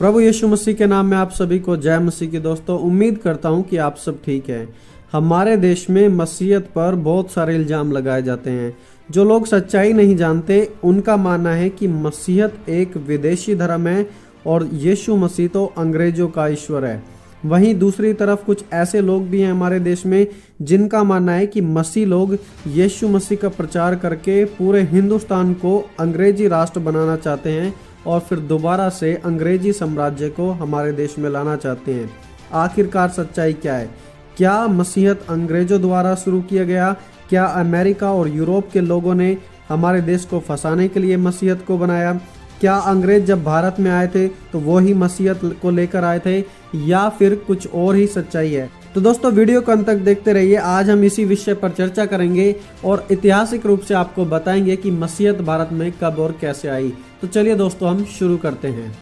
प्रभु यीशु मसीह के नाम में आप सभी को जय मसीह की। दोस्तों, उम्मीद करता हूं कि आप सब ठीक हैं। हमारे देश में मसीहत पर बहुत सारे इल्जाम लगाए जाते हैं। जो लोग सच्चाई नहीं जानते उनका मानना है कि मसीहत एक विदेशी धर्म है और यीशु मसीह तो अंग्रेजों का ईश्वर है। वहीं दूसरी तरफ कुछ ऐसे लोग भी हैं हमारे देश में जिनका मानना है कि मसीह लोग यीशु मसीह का प्रचार करके पूरे हिंदुस्तान को अंग्रेजी राष्ट्र बनाना चाहते हैं और फिर दोबारा से अंग्रेजी साम्राज्य को हमारे देश में लाना चाहते हैं। आखिरकार सच्चाई क्या है? क्या मसीहत अंग्रेजों द्वारा शुरू किया गया? क्या अमेरिका और यूरोप के लोगों ने हमारे देश को फंसाने के लिए मसीहत को बनाया? क्या अंग्रेज जब भारत में आए थे तो वो ही मसीहत को लेकर आए थे, या फिर कुछ और ही सच्चाई है? तो दोस्तों, वीडियो को अंत तक देखते रहिए। आज हम इसी विषय पर चर्चा करेंगे और ऐतिहासिक रूप से आपको बताएंगे कि मसीहत भारत में कब और कैसे आई। तो चलिए दोस्तों, हम शुरू करते हैं।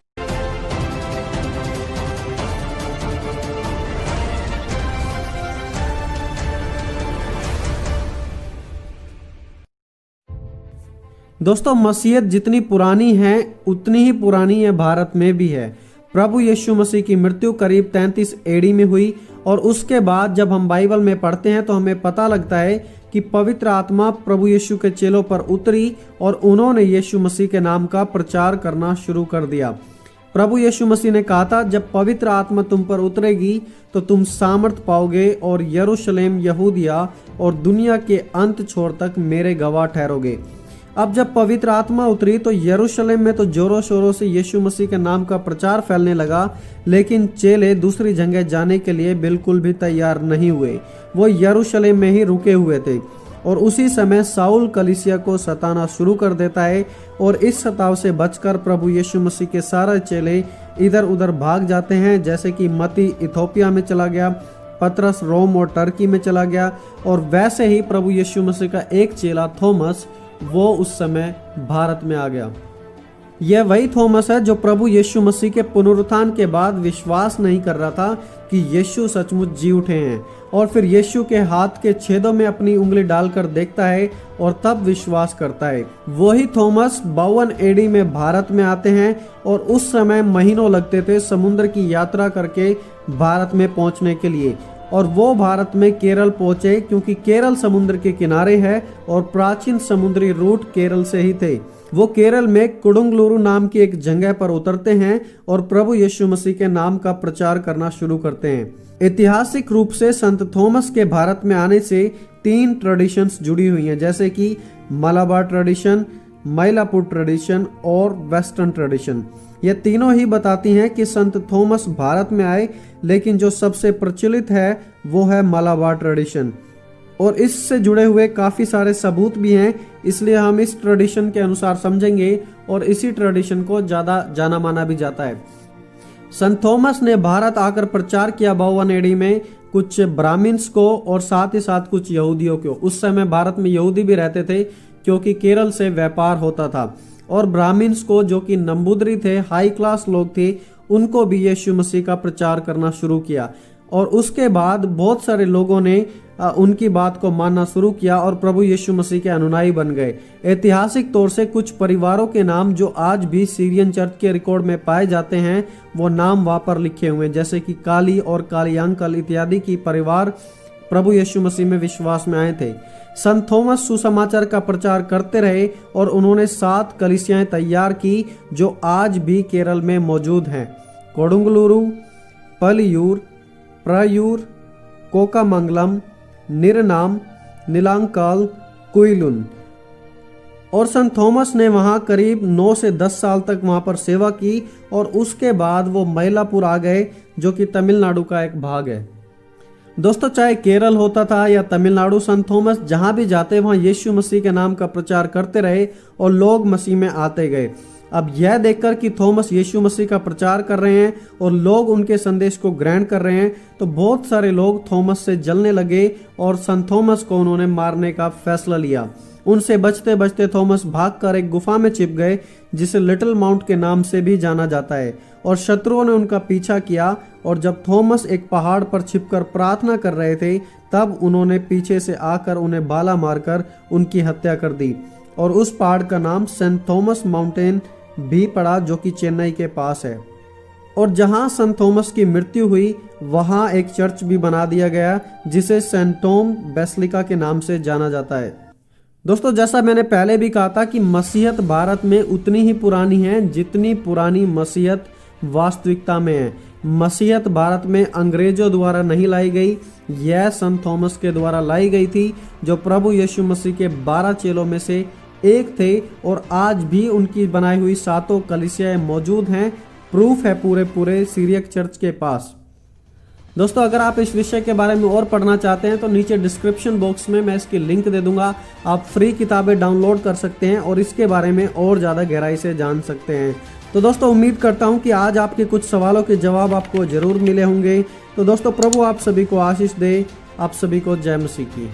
दोस्तों, मसीहत जितनी पुरानी है उतनी ही पुरानी है भारत में भी है। प्रभु यीशु मसीह की मृत्यु करीब 33 एडी में हुई और उसके बाद जब हम बाइबल में पढ़ते हैं तो हमें पता लगता है कि पवित्र आत्मा प्रभु यीशु के चेलों पर उतरी और उन्होंने यीशु मसीह के नाम का प्रचार करना शुरू कर दिया। प्रभु यीशु मसीह ने कहा था, जब पवित्र आत्मा तुम पर उतरेगी तो तुम सामर्थ पाओगे और यरूशलेम, यहूदिया और दुनिया के अंत छोर तक मेरे गवाह ठहरोगे। अब जब पवित्र आत्मा उतरी तो यरूशलेम में तो जोरों शोरों से यीशु मसीह के नाम का प्रचार फैलने लगा, लेकिन चेले दूसरी जगह जाने के लिए बिल्कुल भी तैयार नहीं हुए। वो यरूशलेम में ही रुके हुए थे और उसी समय साउल कलीसिया को सताना शुरू कर देता है और इस सताव से बचकर प्रभु यीशु मसीह के सारे चेले इधर उधर भाग जाते हैं। जैसे कि मती इथोपिया में चला गया, पतरस रोम और टर्की में चला गया, और वैसे ही प्रभु यीशु मसीह का एक चेला थॉमस वो उस समय भारत में आ गया। यह वही थॉमस है जो प्रभु यीशु मसीह के पुनरुत्थान के बाद विश्वास नहीं कर रहा था कि यीशु सचमुच जी उठे हैं, और फिर यीशु के हाथ के छेदों में अपनी उंगली डालकर देखता है और तब विश्वास करता है। वही थॉमस 52 एडी में भारत में आते हैं और उस समय महीनों लगते थे समुद्र की यात्रा करके भारत में पहुंचने के लिए, और वो भारत में केरल पहुंचे क्योंकि केरल समुद्र के किनारे है और प्राचीन समुद्री रूट केरल से ही थे। वो केरल में कुडुंगलुरु नाम की एक जगह पर उतरते हैं और प्रभु यीशु मसीह के नाम का प्रचार करना शुरू करते हैं। ऐतिहासिक रूप से संत थॉमस के भारत में आने से 3 ट्रेडिशंस जुड़ी हुई हैं, जैसे कि मलाबार ट्रेडिशन, मइलापुर ट्रेडिशन और वेस्टर्न ट्रेडिशन। ये तीनों ही बताती हैं कि संत थॉमस भारत में आए, लेकिन जो सबसे प्रचलित है वो है मलाबार ट्रेडिशन, और इससे जुड़े हुए काफ़ी सारे सबूत भी हैं। इसलिए हम इस ट्रेडिशन के अनुसार समझेंगे और इसी ट्रेडिशन को ज़्यादा जाना माना भी जाता है। संत थॉमस ने भारत आकर प्रचार किया 52 एडी में कुछ ब्राह्मण्स को और साथ ही साथ कुछ यहूदियों को। उस समय भारत में यहूदी भी रहते थे क्योंकि केरल से व्यापार होता था, और ब्राह्मण्स को जो कि नंबूदरी थे, हाई क्लास लोग थे, उनको भी यीशु मसीह का प्रचार करना शुरू किया। और उसके बाद बहुत सारे लोगों ने उनकी बात को मानना शुरू किया और प्रभु यीशु मसीह के अनुयायी बन गए। ऐतिहासिक तौर से कुछ परिवारों के नाम जो आज भी सीरियन चर्च के रिकॉर्ड में पाए जाते हैं वो नाम वहां पर लिखे हुए हैं, जैसे कि काली और काली अंकल इत्यादि की परिवार प्रभु यीशु मसीह में विश्वास में आए थे। संत थॉमस सुसमाचार का प्रचार करते रहे और उन्होंने 7 कलीसियाएं तैयार की जो आज भी केरल में मौजूद हैं: कोडुंगलुरु, पलियूर, प्रयूर, कोकामंगलम, निरनाम, नीलांकल, कुइलुन। और संत थॉमस ने वहां करीब 9 से 10 साल तक वहां पर सेवा की और उसके बाद वो मइलापुर आ गए जो कि तमिलनाडु का एक भाग है। दोस्तों, चाहे केरल होता था या तमिलनाडु, संत थॉमस जहां भी जाते वहां यीशु मसीह के नाम का प्रचार करते रहे और लोग मसीह में आते गए। अब यह देखकर कि थॉमस यीशु मसीह का प्रचार कर रहे हैं और लोग उनके संदेश को ग्रहण कर रहे हैं, तो बहुत सारे लोग थॉमस से जलने लगे और संत थॉमस को उन्होंने मारने का फैसला लिया। उनसे बचते बचते थॉमस भागकर एक गुफा में छिप गए जिसे लिटिल माउंट के नाम से भी जाना जाता है, और शत्रुओं ने उनका पीछा किया। और जब थॉमस एक पहाड़ पर छिपकर प्रार्थना कर रहे थे तब उन्होंने पीछे से आकर उन्हें बाला मारकर उनकी हत्या कर दी, और उस पहाड़ का नाम सेंट थॉमस माउंटेन भी पड़ा जो कि चेन्नई के पास है। और जहां संत थॉमस की मृत्यु हुई वहां एक चर्च भी बना दिया गया जिसे सेंट टॉम बेसिलिका के नाम से जाना जाता है। दोस्तों, जैसा मैंने पहले भी कहा था कि मसीहत भारत में उतनी ही पुरानी है जितनी पुरानी मसीहत वास्तविकता में है। मसीहत भारत में अंग्रेजों द्वारा नहीं लाई गई, यह संत थॉमस के द्वारा लाई गई थी, जो प्रभु यीशु मसीह के 12 चेलों में से एक थे और आज भी उनकी बनाई हुई 7 कलीसियाएं मौजूद हैं। प्रूफ है पूरे सीरियक चर्च के पास। दोस्तों, अगर आप इस विषय के बारे में और पढ़ना चाहते हैं तो नीचे डिस्क्रिप्शन बॉक्स में मैं इसकी लिंक दे दूंगा। आप फ्री किताबें डाउनलोड कर सकते हैं और इसके बारे में और ज़्यादा गहराई से जान सकते हैं। तो दोस्तों, उम्मीद करता हूं कि आज आपके कुछ सवालों के जवाब आपको जरूर मिले होंगे। तो दोस्तों, प्रभु आप सभी को आशीष दे। आप सभी को जय मसीह की।